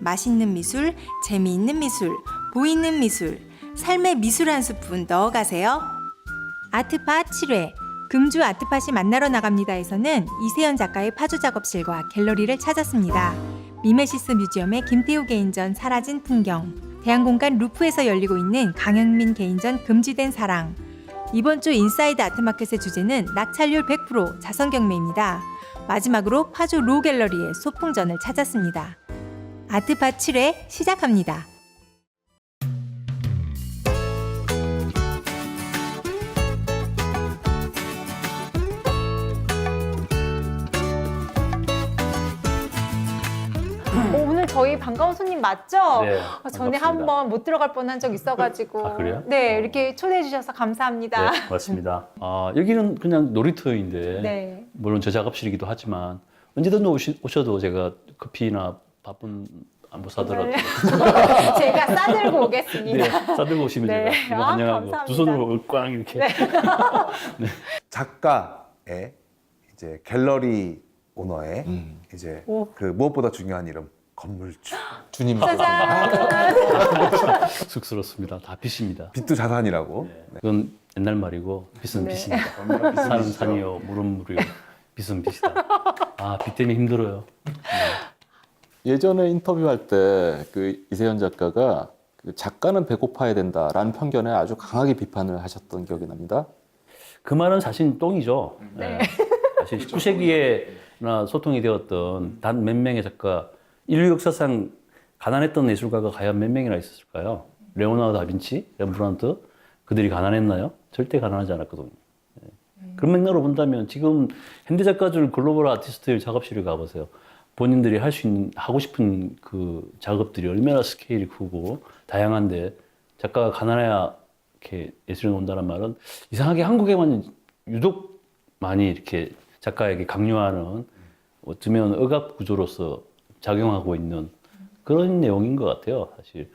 맛있는 미술, 재미있는 미술, 보이는 미술, 삶의 미술 한 스푼 넣어가세요. 아트팟 7회 금주 아트팟이 만나러 나갑니다에서는 이세연 작가의 파주 작업실과 갤러리를 찾았습니다. 미메시스 뮤지엄의 김태우 개인전 사라진 풍경, 대한공간 루프에서 열리고 있는 강영민 개인전 금지된 사랑. 이번 주 인사이드 아트마켓의 주제는 낙찰률 100% 자선경매입니다. 마지막으로 파주 로갤러리의 소풍전을 찾았습니다. 아트팟 7회 시작합니다. 오늘 저희 반가운 손님 맞죠? 네, 전에 반갑습니다. 한번 못 들어갈 뻔한 적 있어가지고. 아, 그래요? 네, 이렇게 초대해 주셔서 감사합니다. 네, 맞습니다. 여기는 그냥 놀이터인데 네. 물론 저 작업실이기도 하지만 언제든 오셔도 제가 커피나 밥은 안 사더라도 네. 제가 싸들고 오겠습니다. 네, 싸들고 오시면 네. 제가 이거 아, 환영하고 감사합니다. 두 손으로 꽝 이렇게 네. 작가의 이제 갤러리 오너의 이제 오. 그 무엇보다 중요한 이름 건물주. 주님 짜잔. 쑥스럽습니다. 다 빚입니다. 빚도 자산이라고. 네. 그건 옛날 말이고 빚은 네. 빚입니다. 산은 산이요, 물은 물이요, 빚은 빚이다. 아, 빚 때문에 힘들어요. 예전에 인터뷰할 때 그 이세연 작가가 그 작가는 배고파야 된다라는 편견에 아주 강하게 비판을 하셨던 기억이 납니다. 그 말은 사실 똥이죠. 네. 사실 19세기에나 소통이 되었던 단 몇 명의 작가, 인류 역사상 가난했던 예술가가 과연 몇 명이나 있었을까요? 레오나르도 다빈치, 렘브란트, 그들이 가난했나요? 절대 가난하지 않았거든요. 그런 맥락으로 본다면 지금 현대 작가들 글로벌 아티스트의 작업실에 가보세요. 본인들이 하고 싶은 그 작업들이 얼마나 스케일이 크고 다양한데 작가가 가난해야 이렇게 예술에 온다는 말은 이상하게 한국에만 유독 많이 이렇게 작가에게 강요하는 어쩌면 억압 구조로서 작용하고 있는 그런 내용인 것 같아요, 사실.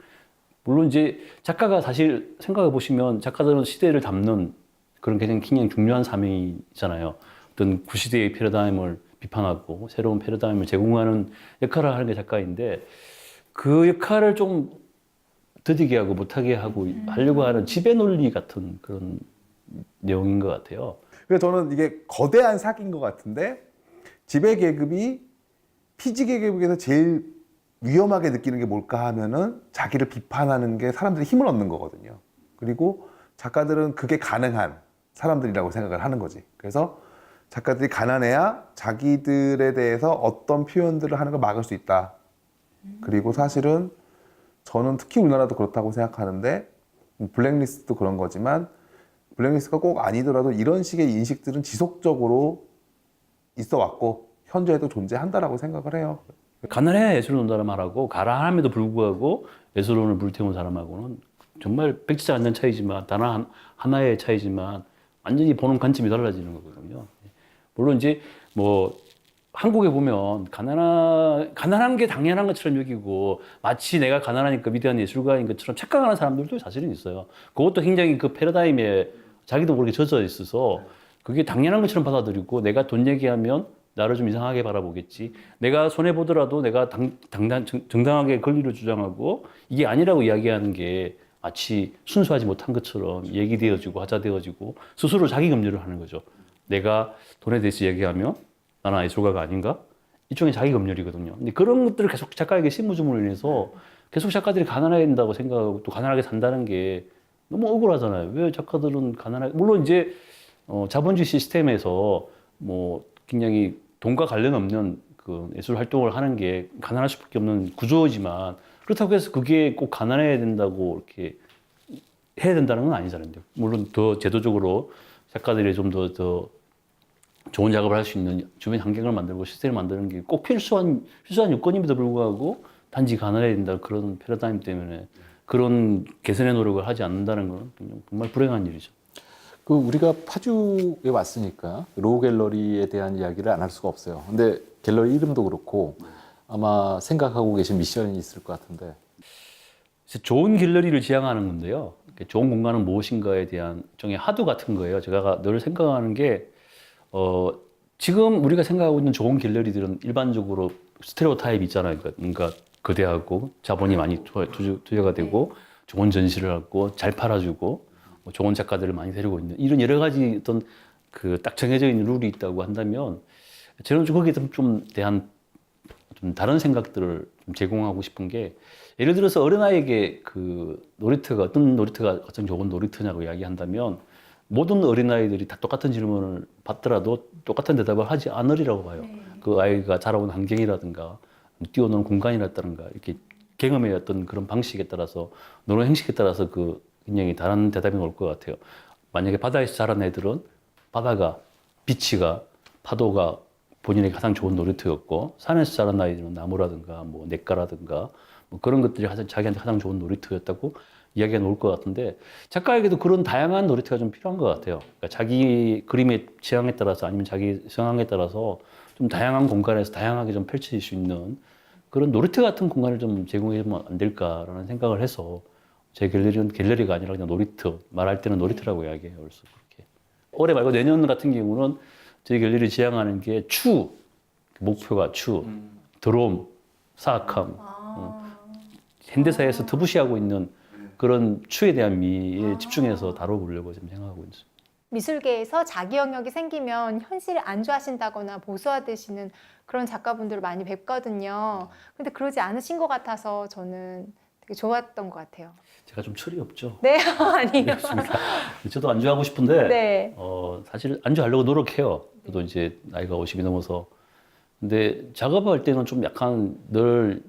물론 이제 작가가 사실 생각해 보시면 작가들은 시대를 담는 그런 굉장히 중요한 사명이잖아요. 어떤 구시대의 패러다임을 비판하고 새로운 패러다임을 제공하는 역할을 하는 게 작가인데 그 역할을 좀 더디게 하고 못하게 하고 하려고 하는 지배 논리 같은 그런 내용인 것 같아요. 그래서 저는 이게 거대한 사기인 것 같은데 지배 계급이 피지 계급에서 제일 위험하게 느끼는 게 뭘까 하면은 자기를 비판하는 게 사람들이 힘을 얻는 거거든요. 그리고 작가들은 그게 가능한 사람들이라고 생각을 하는 거지. 그래서 작가들이 가난해야 자기들에 대해서 어떤 표현들을 하는 걸 막을 수 있다. 그리고 사실은 저는 특히 우리나라도 그렇다고 생각하는데 블랙리스트도 그런 거지만 블랙리스트가 꼭 아니더라도 이런 식의 인식들은 지속적으로 있어 왔고 현재에도 존재한다라고 생각을 해요. 가난해야 예술을 논다는 말하고 가난함에도 불구하고 예술론을 불태운 사람하고는 정말 백지장 않는 차이지만 단 하나의 차이지만 완전히 보는 관점이 달라지는 거거든요. 물론 이제 뭐 한국에 보면 가난한 게 당연한 것처럼 여기고 마치 내가 가난하니까 위대한 예술가인 것처럼 착각하는 사람들도 사실은 있어요. 그것도 굉장히 그 패러다임에 자기도 모르게 젖어 있어서 그게 당연한 것처럼 받아들이고 내가 돈 얘기하면 나를 좀 이상하게 바라보겠지. 내가 손해보더라도 내가 정당하게 권리를 주장하고 이게 아니라고 이야기하는 게 마치 순수하지 못한 것처럼 얘기되어지고 하자되어지고 스스로 자기 검열을 하는 거죠. 내가 돈에 대해서 얘기하면 나는 예술가가 아닌가? 일종의 자기 검열이거든요. 근데 그런 것들을 계속 작가에게 심어줌으로 인해서 계속 작가들이 가난해야 된다고 생각하고 또 가난하게 산다는 게 너무 억울하잖아요. 왜 작가들은 가난하게, 물론 이제 자본주의 시스템에서 뭐 굉장히 돈과 관련 없는 그 예술 활동을 하는 게 가난할 수밖에 없는 구조이지만 그렇다고 해서 그게 꼭 가난해야 된다고 이렇게 해야 된다는 건 아니잖아요. 물론 더 제도적으로 작가들이 좀 더 좋은 작업을 할 수 있는 주변 환경을 만들고 시스템을 만드는 게 꼭 필수한 요건임에도 불구하고 단지 가난해야 된다 그런 패러다임 때문에 그런 개선의 노력을 하지 않는다는 건 정말 불행한 일이죠. 그 우리가 파주에 왔으니까 로우 갤러리에 대한 이야기를 안 할 수가 없어요. 근데 갤러리 이름도 그렇고 아마 생각하고 계신 미션이 있을 것 같은데. 좋은 갤러리를 지향하는 건데요. 좋은 공간은 무엇인가에 대한 일종의 하도 같은 거예요. 제가 늘 생각하는 게 지금 우리가 생각하고 있는 좋은 갤러리들은 일반적으로 스테레오타입이 있잖아요. 그러니까 거대하고 자본이 많이 투자가 되고 좋은 전시를 하고 잘 팔아주고 뭐 좋은 작가들을 많이 데리고 있는 이런 여러 가지 어떤 그 딱 정해져 있는 룰이 있다고 한다면 저는 거기에 좀 대한 좀 다른 생각들을 좀 제공하고 싶은 게 예를 들어서 어린아이에게 그 놀이터가 어떤 좋은 놀이터냐고 이야기한다면 모든 어린아이들이 다 똑같은 질문을 받더라도 똑같은 대답을 하지 않으리라고 봐요. 그 아이가 자라온 환경이라든가 뛰어노는 공간이라든가 이렇게 경험의 어떤 그런 방식에 따라서 노는 행식에 따라서 그 굉장히 다른 대답이 나올 것 같아요. 만약에 바다에서 자란 애들은 바다가 비치가 파도가 본인에게 가장 좋은 놀이터였고 산에서 자란 아이들은 나무라든가 뭐 냇가라든가 뭐 그런 것들이 자기한테 가장 좋은 놀이터였다고 이야기가 나올 것 같은데 작가에게도 그런 다양한 놀이터가 좀 필요한 것 같아요. 그러니까 자기 그림의 취향에 따라서 아니면 자기 성향에 따라서 좀 다양한 공간에서 다양하게 좀 펼쳐질 수 있는 그런 놀이터 같은 공간을 좀 제공해 주면 안 될까라는 생각을 해서 제 갤러리는 갤러리가 아니라 그냥 놀이터, 말할 때는 놀이터라고 이야기해요. 그래서 그렇게. 올해 말고 내년 같은 경우는 저희 갤러리 지향하는 게 추, 목표가 추, 드롬, 사악함, 현대사에서 터부시하고 있는 그런 추에 대한 미에 집중해서 다뤄보려고 지금 생각하고 있습니다. 미술계에서 자기 영역이 생기면 현실을 안주하신다거나 보수화되시는 그런 작가분들을 많이 뵙거든요. 근데 그러지 않으신 것 같아서 저는 되게 좋았던 것 같아요. 제가 좀 철이 없죠. 네, 아니요. 그렇습니다. 저도 안주하고 싶은데 네. 사실 안주하려고 노력해요. 저도 이제 나이가 50이 넘어서. 근데 작업할 때는 좀 약간 늘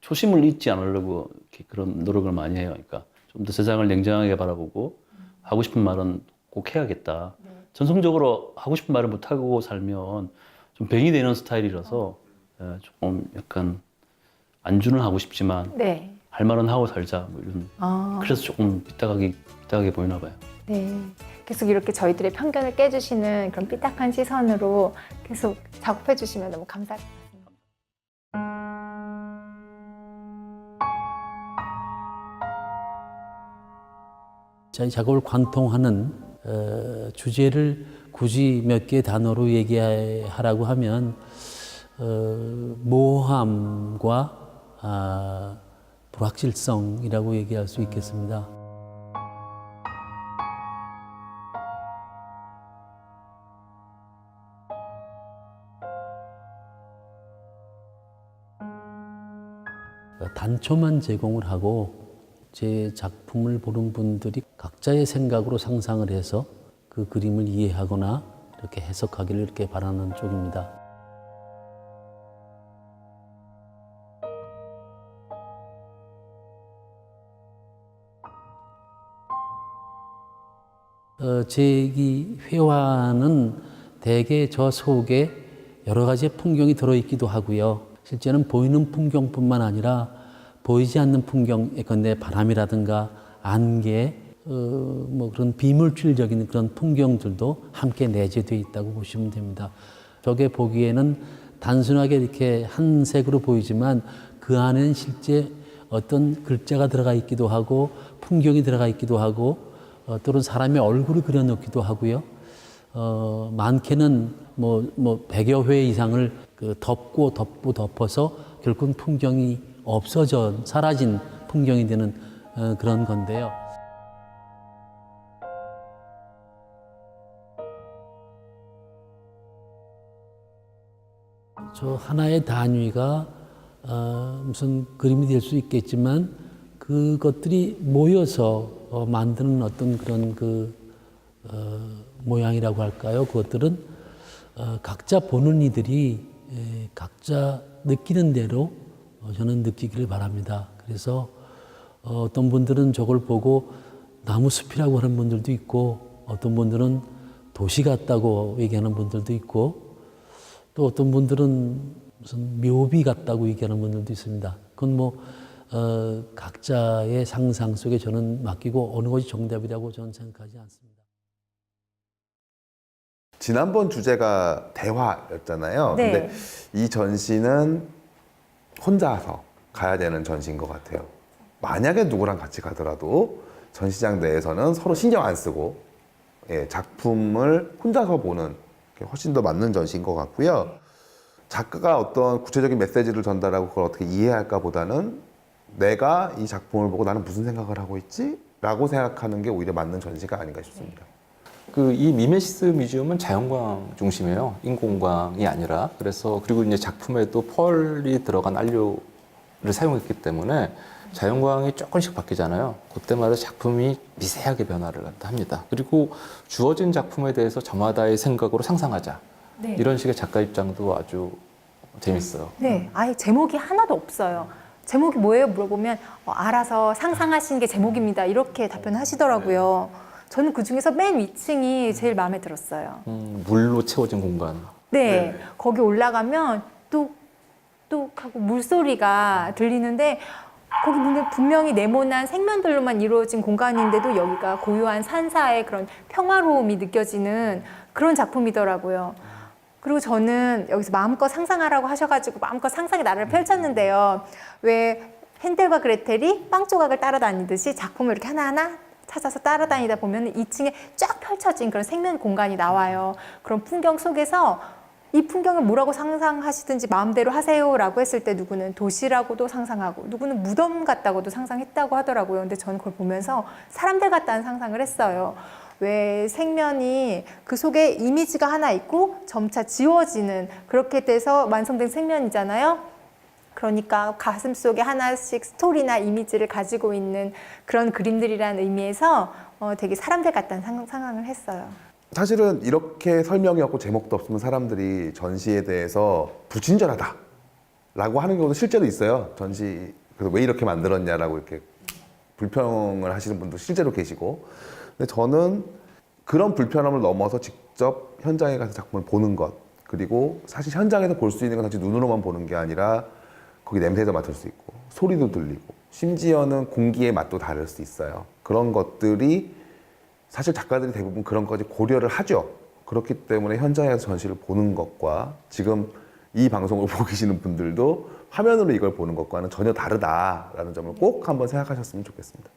초심을 잃지 않으려고 이렇게 그런 노력을 많이 해요. 그러니까 좀 더 세상을 냉정하게 바라보고 하고 싶은 말은 꼭 해야겠다. 전성적으로 하고 싶은 말을 못하고 살면 좀 병이 되는 스타일이라서 조금 약간 안주는 하고 싶지만 네. 할 말은 하고 살자 뭐 이런. 그래서 조금 삐딱하게 보이나 봐요. 네. 계속 이렇게 저희들의 편견을 깨주시는 그런 삐딱한 시선으로 계속 작업해 주시면 너무 감사할 것 같습니다. 저희 작업을 관통하는 주제를 굳이 몇 개의 단어로 얘기하라고 하면 모호함과 불확실성이라고 얘기할 수 있겠습니다. 단초만 제공을 하고 제 작품을 보는 분들이 각자의 생각으로 상상을 해서 그 그림을 이해하거나 이렇게 해석하기를 이렇게 바라는 쪽입니다. 제 이 회화는 대개 저 속에 여러 가지의 풍경이 들어있기도 하고요. 실제는 보이는 풍경뿐만 아니라 보이지 않는 풍경, 예컨대 바람이라든가 안개, 뭐 그런 비물질적인 그런 풍경들도 함께 내재되어 있다고 보시면 됩니다. 저게 보기에는 단순하게 이렇게 한 색으로 보이지만 그 안에는 실제 어떤 글자가 들어가 있기도 하고 풍경이 들어가 있기도 하고 또는 사람의 얼굴을 그려놓기도 하고요. 많게는 뭐 100여 회 이상을 덮어서 결국은 풍경이 없어져 사라진 풍경이 되는 그런 건데요. 저 하나의 단위가 무슨 그림이 될 수 있겠지만 그것들이 모여서 만드는 어떤 그런 모양이라고 할까요? 그것들은 각자 보는 이들이 각자 느끼는 대로 저는 느끼기를 바랍니다. 그래서 어떤 분들은 저걸 보고 나무숲이라고 하는 분들도 있고 어떤 분들은 도시 같다고 얘기하는 분들도 있고 또 어떤 분들은 무슨 묘비 같다고 얘기하는 분들도 있습니다. 그건 뭐 각자의 상상 속에 저는 맡기고 어느 것이 정답이라고 저는 생각하지 않습니다. 지난번 주제가 대화였잖아요. 네. 근데 이 전시는 혼자서 가야 되는 전시인 것 같아요. 만약에 누구랑 같이 가더라도 전시장 내에서는 서로 신경 안 쓰고 작품을 혼자서 보는 게 훨씬 더 맞는 전시인 것 같고요. 작가가 어떤 구체적인 메시지를 전달하고 그걸 어떻게 이해할까 보다는 내가 이 작품을 보고 나는 무슨 생각을 하고 있지? 라고 생각하는 게 오히려 맞는 전시가 아닌가 싶습니다. 그 이 미메시스 뮤지엄은 자연광 중심이에요. 인공광이 아니라. 그래서 그리고 이제 작품에도 펄이 들어간 안료를 사용했기 때문에 자연광이 조금씩 바뀌잖아요. 그때마다 작품이 미세하게 변화를 합니다. 그리고 주어진 작품에 대해서 저마다의 생각으로 상상하자. 네. 이런 식의 작가 입장도 아주 재밌어요. 네, 아예 제목이 하나도 없어요. 제목이 뭐예요? 물어보면 알아서 상상하시는 게 제목입니다. 이렇게 답변하시더라고요. 저는 그 중에서 맨 위층이 제일 마음에 들었어요. 물로 채워진 공간. 네, 거기 올라가면 뚝뚝하고 물소리가 들리는데 거기 분명히 네모난 생면들로만 이루어진 공간인데도 여기가 고요한 산사의 그런 평화로움이 느껴지는 그런 작품이더라고요. 그리고 저는 여기서 마음껏 상상하라고 하셔가지고 마음껏 상상의 나라를 펼쳤는데요. 왜 헨델과 그레텔이 빵 조각을 따라다니듯이 작품을 이렇게 하나하나 찾아서 따라다니다 보면 2층에 쫙 펼쳐진 그런 생명 공간이 나와요. 그런 풍경 속에서 이 풍경을 뭐라고 상상하시든지 마음대로 하세요라고 했을 때 누구는 도시라고도 상상하고 누구는 무덤 같다고도 상상했다고 하더라고요. 근데 저는 그걸 보면서 사람들 같다는 상상을 했어요. 왜 생면이 그 속에 이미지가 하나 있고 점차 지워지는 그렇게 돼서 완성된 생면이잖아요. 그러니까 가슴 속에 하나씩 스토리나 이미지를 가지고 있는 그런 그림들이라는 의미에서 되게 사람들 같다는 상상을 했어요. 사실은 이렇게 설명이 없고 제목도 없으면 사람들이 전시에 대해서 불친절하다 라고 하는 경우도 실제로 있어요. 전시, 그래서 왜 이렇게 만들었냐라고 이렇게 불평을 하시는 분도 실제로 계시고. 근데 저는 그런 불편함을 넘어서 직접 현장에 가서 작품을 보는 것, 그리고 사실 현장에서 볼 수 있는 건 사실 눈으로만 보는 게 아니라 거기 냄새도 맡을 수 있고 소리도 들리고 심지어는 공기의 맛도 다를 수 있어요. 그런 것들이 사실 작가들이 대부분 그런 것까지 고려를 하죠. 그렇기 때문에 현장에서 전시를 보는 것과 지금 이 방송을 보고 계시는 분들도 화면으로 이걸 보는 것과는 전혀 다르다라는 점을 꼭 한번 생각하셨으면 좋겠습니다.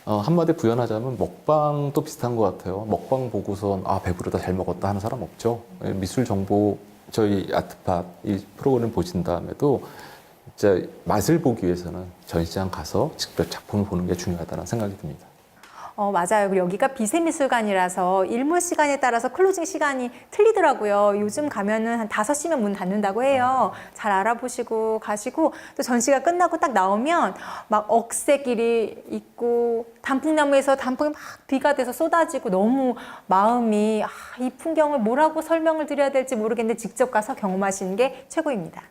한마디 부연하자면 먹방도 비슷한 것 같아요. 먹방 보고선 배부르다 잘 먹었다 하는 사람 없죠. 미술 정보 저희 아트팟 이 프로그램 보신 다음에도 진짜 맛을 보기 위해서는 전시장 가서 직접 작품을 보는 게 중요하다는 생각이 듭니다. 맞아요. 그리고 여기가 비세미술관이라서 일몰 시간에 따라서 클로징 시간이 틀리더라고요. 요즘 가면은 한 5시면 문 닫는다고 해요. 잘 알아보시고 가시고 또 전시가 끝나고 딱 나오면 막 억새길이 있고 단풍나무에서 단풍이 막 비가 돼서 쏟아지고 너무 마음이 이 풍경을 뭐라고 설명을 드려야 될지 모르겠는데 직접 가서 경험하시는 게 최고입니다.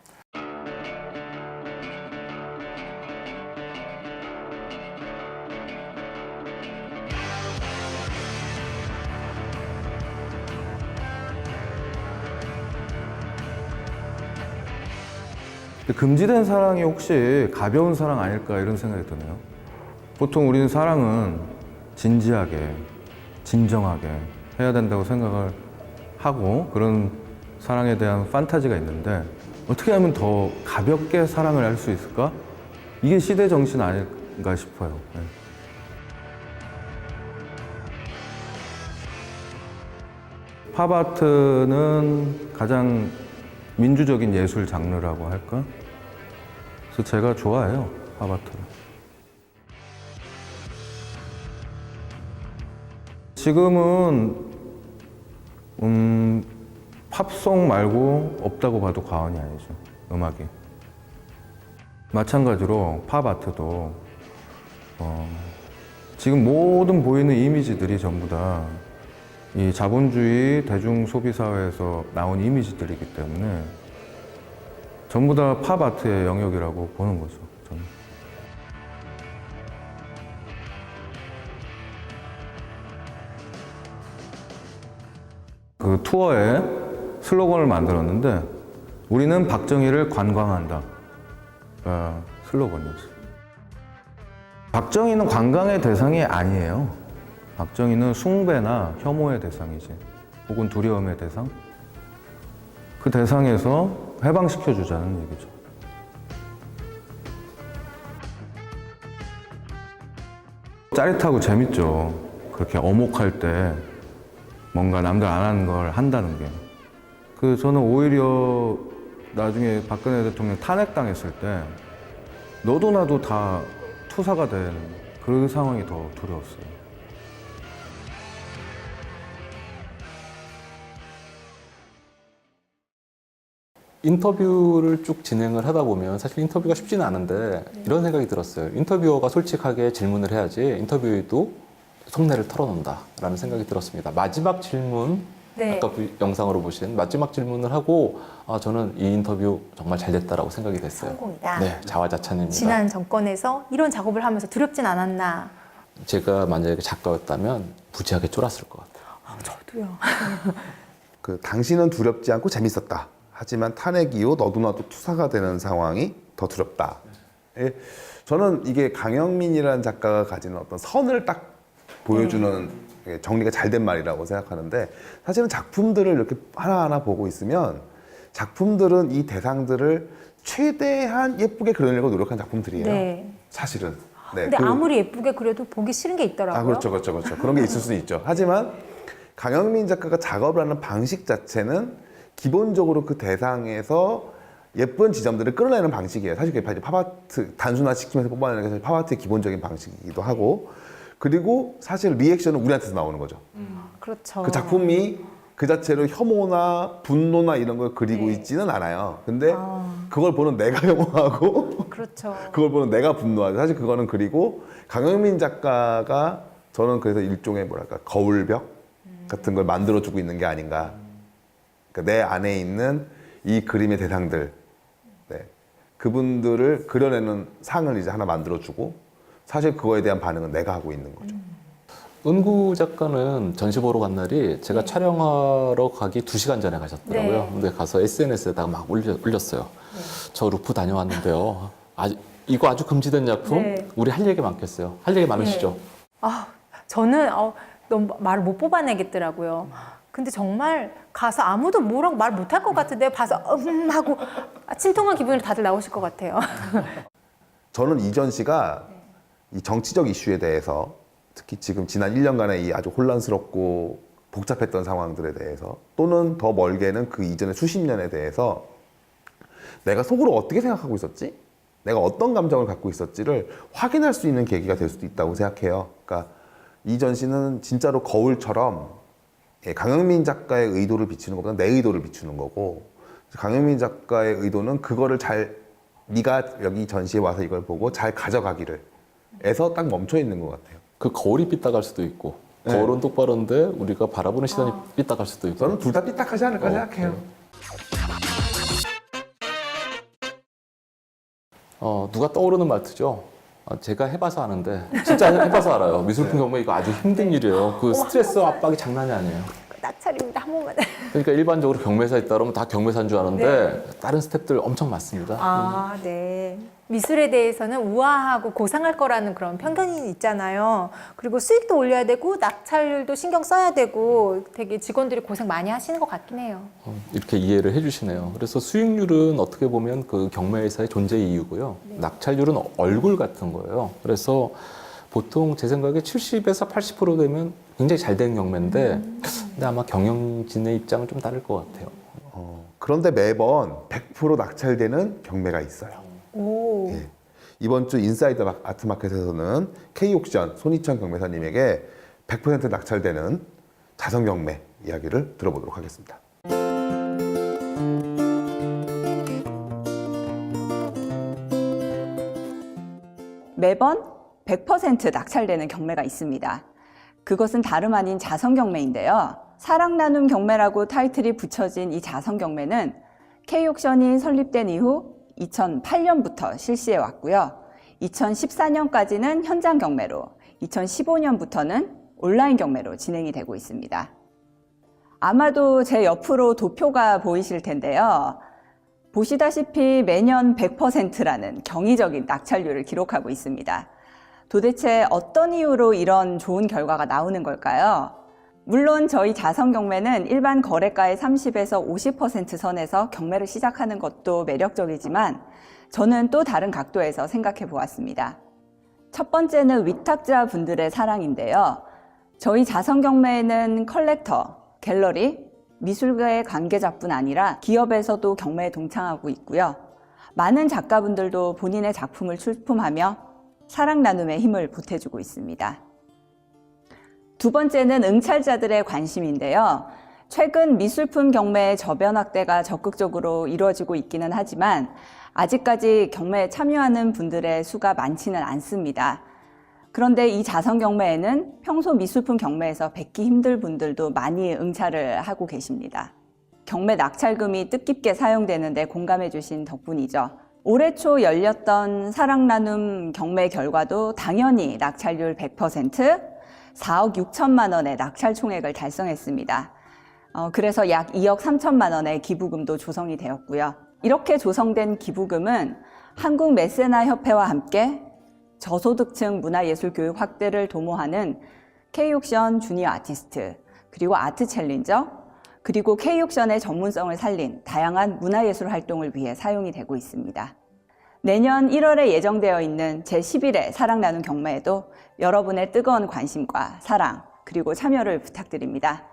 금지된 사랑이 혹시 가벼운 사랑 아닐까 이런 생각이 드네요. 보통 우리는 사랑은 진지하게, 진정하게 해야 된다고 생각을 하고 그런 사랑에 대한 판타지가 있는데 어떻게 하면 더 가볍게 사랑을 할 수 있을까? 이게 시대 정신 아닐까 싶어요. 네. 팝아트는 가장 민주적인 예술 장르라고 할까? 그래서 제가 좋아해요, 팝아트를. 지금은 팝송 말고 없다고 봐도 과언이 아니죠, 음악이. 마찬가지로 팝아트도 지금 모든 보이는 이미지들이 전부 다 이 자본주의 대중 소비 사회에서 나온 이미지들이기 때문에 전부 다 팝아트의 영역이라고 보는 거죠, 저는. 그 투어에 슬로건을 만들었는데 우리는 박정희를 관광한다 가 슬로건이었어요. 박정희는 관광의 대상이 아니에요. 박정희는 숭배나 혐오의 대상이지, 혹은 두려움의 대상. 그 대상에서 해방시켜주자는 얘기죠. 짜릿하고 재밌죠. 그렇게 어목할 때 뭔가 남들 안 하는 걸 한다는 게. 저는 오히려 나중에 박근혜 대통령 탄핵당했을 때 너도 나도 다 투사가 된 그 상황이 더 두려웠어요. 인터뷰를 쭉 진행을 하다 보면 사실 인터뷰가 쉽지는 않은데 이런 생각이 들었어요. 인터뷰어가 솔직하게 질문을 해야지 인터뷰에도 속내를 털어놓는다라는 생각이 들었습니다. 마지막 질문, 네. 아까 영상으로 보신 마지막 질문을 하고 저는 이 인터뷰 정말 잘 됐다라고 생각이 됐어요. 성공이다. 네, 자화자찬입니다. 지난 정권에서 이런 작업을 하면서 두렵진 않았나. 제가 만약에 작가였다면 무지하게 쫄았을 것 같아요. 저도요. 그 당신은 두렵지 않고 재밌었다. 하지만 탄핵 이후 너도 나도 투사가 되는 상황이 더 두렵다. 예, 저는 이게 강영민이라는 작가가 가지는 어떤 선을 딱 보여주는 정리가 잘 된 말이라고 생각하는데, 사실은 작품들을 이렇게 하나하나 보고 있으면 작품들은 이 대상들을 최대한 예쁘게 그려내려고 노력한 작품들이에요. 네. 사실은. 네, 근데 아무리 예쁘게 그려도 보기 싫은 게 있더라고요. 그렇죠. 그런 게 있을 수도 있죠. 하지만 강영민 작가가 작업을 하는 방식 자체는 기본적으로 그 대상에서 예쁜 지점들을 끌어내는 방식이에요. 사실 그게 팝아트 단순화시키면서 뽑아내는 게 팝아트의 기본적인 방식이기도 하고, 그리고 사실 리액션은 우리한테서 나오는 거죠. 그렇죠. 그 작품이 그 자체로 혐오나 분노나 이런 걸 그리고 네. 있지는 않아요. 근데 그걸 보는 내가 혐오하고 그렇죠. 그걸 보는 내가 분노하죠. 사실 그거는, 그리고 강영민 작가가 저는 그래서 일종의 뭐랄까 거울벽 같은 걸 만들어주고 있는 게 아닌가. 그러니까 내 안에 있는 이 그림의 대상들, 네, 그분들을 그려내는 상을 이제 하나 만들어주고, 사실 그거에 대한 반응은 내가 하고 있는 거죠. 은구 작가는 전시 보러 간 날이 제가 촬영하러 가기 2시간 전에 가셨더라고요. 네. 근데 가서 SNS에다가 막 올렸어요. 저 루프 다녀왔는데요. 이거 아주 금지된 작품? 네. 우리 할 얘기 많겠어요. 할 얘기 많으시죠? 저는 너무 말을 못 뽑아내겠더라고요. 근데 정말 가서 아무도 뭐라고 말 못할 것 같은데 봐서 하고 침통한 기분으로 다들 나오실 것 같아요. 저는 이전 씨가 이 정치적 이슈에 대해서, 특히 지금 지난 1년간의 이 아주 혼란스럽고 복잡했던 상황들에 대해서, 또는 더 멀게는 그 이전의 수십 년에 대해서 내가 속으로 어떻게 생각하고 있었지? 내가 어떤 감정을 갖고 있었지를 확인할 수 있는 계기가 될 수도 있다고 생각해요. 그러니까 이 전시는 진짜로 거울처럼 강영민 작가의 의도를 비추는 것보다 내 의도를 비추는 거고, 강영민 작가의 의도는 그거를 네가 여기 전시에 와서 이걸 보고 잘 가져가기를 해서 딱 멈춰 있는 것 같아요. 그 거울이 삐딱할 수도 있고, 네. 거울은 똑바른데 우리가 바라보는 시선이 삐딱할 수도 있고. 저는 둘 다 삐딱하지 않을까 생각해요. 누가 떠오르는 말투죠. 제가 해봐서 아는데, 진짜 해봐서 알아요. 미술품 경매 이거 아주 힘든 일이에요. 그 스트레스 압박이 장난이 아니에요. 낙찰입니다. 한 번만. 그러니까 일반적으로 경매사 있다 그러면 다 경매사인 줄 아는데 다른 스태프들 엄청 많습니다. 네. 미술에 대해서는 우아하고 고상할 거라는 그런 편견이 있잖아요. 그리고 수익도 올려야 되고 낙찰률도 신경 써야 되고 되게 직원들이 고생 많이 하시는 것 같긴 해요. 이렇게 이해를 해주시네요. 그래서 수익률은 어떻게 보면 그 경매회사의 존재 이유고요. 낙찰률은 얼굴 같은 거예요. 그래서 보통 제 생각에 70에서 80% 되면 굉장히 잘 된 경매인데, 근데 아마 경영진의 입장은 좀 다를 것 같아요. 그런데 매번 100% 낙찰되는 경매가 있어요. 오. 예. 이번 주 인사이드 아트마켓에서는 K옥션 손희천 경매사님에게 100% 낙찰되는 자선 경매 이야기를 들어보도록 하겠습니다. 매번 100% 낙찰되는 경매가 있습니다. 그것은 다름 아닌 자선 경매인데요. 사랑 나눔 경매라고 타이틀이 붙여진 이 자선 경매는 K옥션이 설립된 이후 2008년부터 실시해 왔고요. 2014년까지는 현장 경매로, 2015년부터는 온라인 경매로 진행이 되고 있습니다. 아마도 제 옆으로 도표가 보이실 텐데요. 보시다시피 매년 100%라는 경이적인 낙찰률을 기록하고 있습니다. 도대체 어떤 이유로 이런 좋은 결과가 나오는 걸까요? 물론 저희 자선 경매는 일반 거래가의 30에서 50% 선에서 경매를 시작하는 것도 매력적이지만 저는 또 다른 각도에서 생각해 보았습니다. 첫 번째는 위탁자 분들의 사랑인데요. 저희 자선 경매에는 컬렉터, 갤러리, 미술가의 관계자뿐 아니라 기업에서도 경매에 동참하고 있고요. 많은 작가분들도 본인의 작품을 출품하며 사랑 나눔의 힘을 보태주고 있습니다. 두 번째는 응찰자들의 관심인데요. 최근 미술품 경매의 저변 확대가 적극적으로 이루어지고 있기는 하지만 아직까지 경매에 참여하는 분들의 수가 많지는 않습니다. 그런데 이 자선 경매에는 평소 미술품 경매에서 뵙기 힘들 분들도 많이 응찰을 하고 계십니다. 경매 낙찰금이 뜻깊게 사용되는 데 공감해 주신 덕분이죠. 올해 초 열렸던 사랑 나눔 경매 결과도 당연히 낙찰률 100%, 4억 6천만 원의 낙찰 총액을 달성했습니다. 그래서 약 2억 3천만 원의 기부금도 조성이 되었고요. 이렇게 조성된 기부금은 한국 메세나 협회와 함께 저소득층 문화예술 교육 확대를 도모하는 K옥션 주니어 아티스트, 그리고 아트 챌린저, 그리고 K옥션의 전문성을 살린 다양한 문화예술 활동을 위해 사용이 되고 있습니다. 내년 1월에 예정되어 있는 제11회 사랑 나눔 경매에도 여러분의 뜨거운 관심과 사랑, 그리고 참여를 부탁드립니다.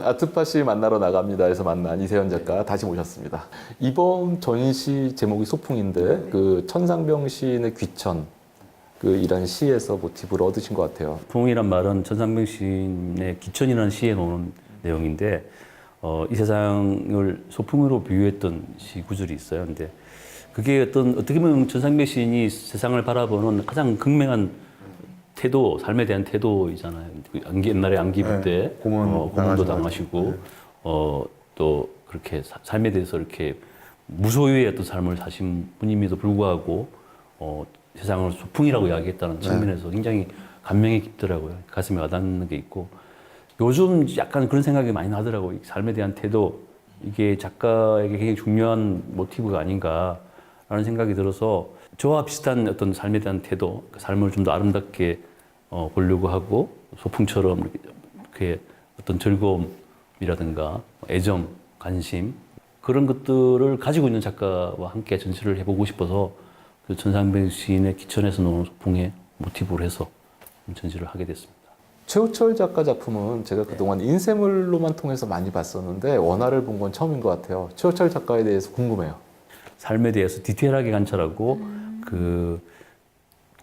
아트팟이 만나러 나갑니다에서 만난 이세연 작가 다시 모셨습니다. 이번 전시 제목이 소풍인데 그 천상병 시인의 귀천 이란 시에서 모티브를 얻으신 것 같아요. 소풍이란 말은 천상병 시인의 귀천이라는 시에 나오는 내용인데 이 세상을 소풍으로 비유했던 시 구절이 있어요. 근데 그게 어떻게 보면 천상병 시인이 세상을 바라보는 가장 극명한 태도, 삶에 대한 태도이잖아요. 옛날에 안기부 때 고문도 당하시고 또 그렇게 삶에 대해서 이렇게 무소유의 어떤 삶을 사신 분임에도 불구하고 세상을 소풍이라고 이야기했다는 측면에서 굉장히 감명이 깊더라고요. 가슴에 와닿는 게 있고 요즘 약간 그런 생각이 많이 나더라고요. 삶에 대한 태도, 이게 작가에게 굉장히 중요한 모티브가 아닌가라는 생각이 들어서 저와 비슷한 어떤 삶에 대한 태도, 삶을 좀 더 아름답게 보려고 하고 소풍처럼 이렇게 어떤 즐거움이라든가 애정, 관심 그런 것들을 가지고 있는 작가와 함께 전시를 해보고 싶어서 그 천상병 시인의 기천에서 나오는 소풍에 모티브를 해서 전시를 하게 됐습니다. 최우철 작가 작품은 제가 그동안 인쇄물로만 통해서 많이 봤었는데 원화를 본 건 처음인 것 같아요. 최우철 작가에 대해서 궁금해요. 삶에 대해서 디테일하게 관찰하고 그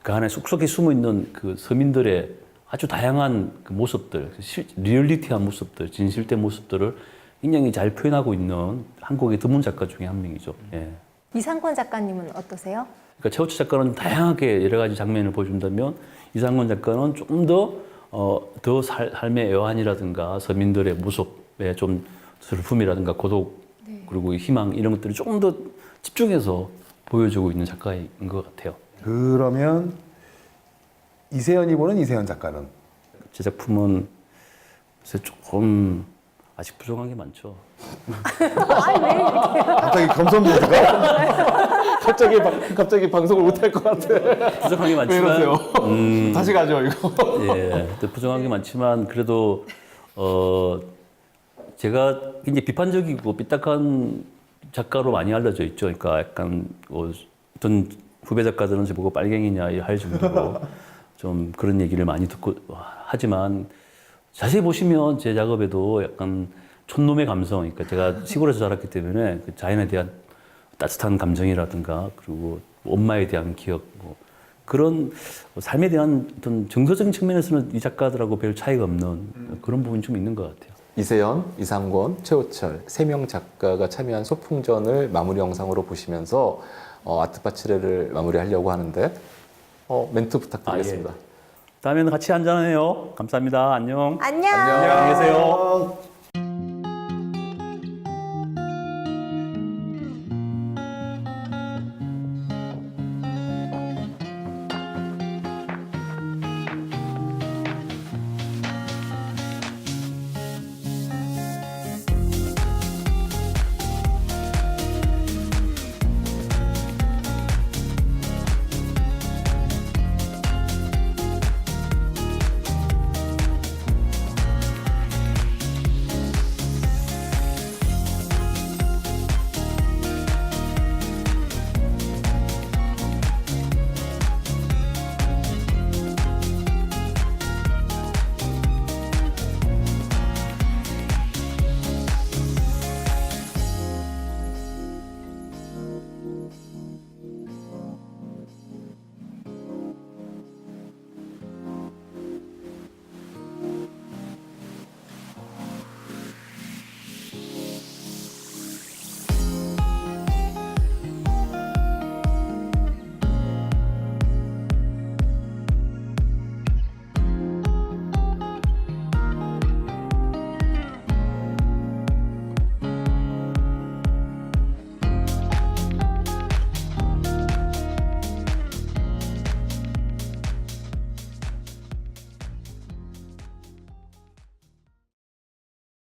안에 쏙쏙이 숨어 있는 그 서민들의 아주 다양한 그 모습들, 리얼리티한 모습들, 진실된 모습들을 굉장히 잘 표현하고 있는 한국의 드문 작가 중에 한 명이죠. 예. 이상권 작가님은 어떠세요? 그러니까 최우철 작가는 다양하게 여러 가지 장면을 보여준다면 이상권 작가는 좀 더 삶의 애환이라든가 서민들의 모습에 좀 슬픔이라든가 고독 그리고 희망 이런 것들을 조금 더 집중해서 보여주고 있는 작가인 것 같아요. 그러면 이세연이 보는 이세연 작가는? 제 작품은 글쎄 조금 아직 부족한 게 많죠. 갑자기 겸손 모드가? 갑자기 방송을 못 할 것 같아. 부족한 게 왜 많지만 이러세요? 다시 가죠 이거. 예, 부족한 게 많지만 그래도 제가 굉장히 비판적이고 삐딱한 작가로 많이 알려져 있죠. 그러니까 약간 어떤 후배 작가들은 저보고 빨갱이냐 할 정도로 좀 그런 얘기를 많이 듣고 하지만 자세히 보시면 제 작업에도 약간 촌놈의 감성, 그러니까 제가 시골에서 자랐기 때문에 그 자연에 대한 따뜻한 감정이라든가 그리고 엄마에 대한 기억, 그런 삶에 대한 어떤 정서적인 측면에서는 이 작가들하고 별 차이가 없는 그런 부분이 좀 있는 것 같아요. 이세연, 이상권, 최우철 3명 작가가 참여한 소풍전을 마무리 영상으로 보시면서 아트팟 7회를 마무리하려고 하는데 멘트 부탁드리겠습니다. 다음에는 같이 한잔해요. 감사합니다. 안녕. 안녕. 안녕히 계세요.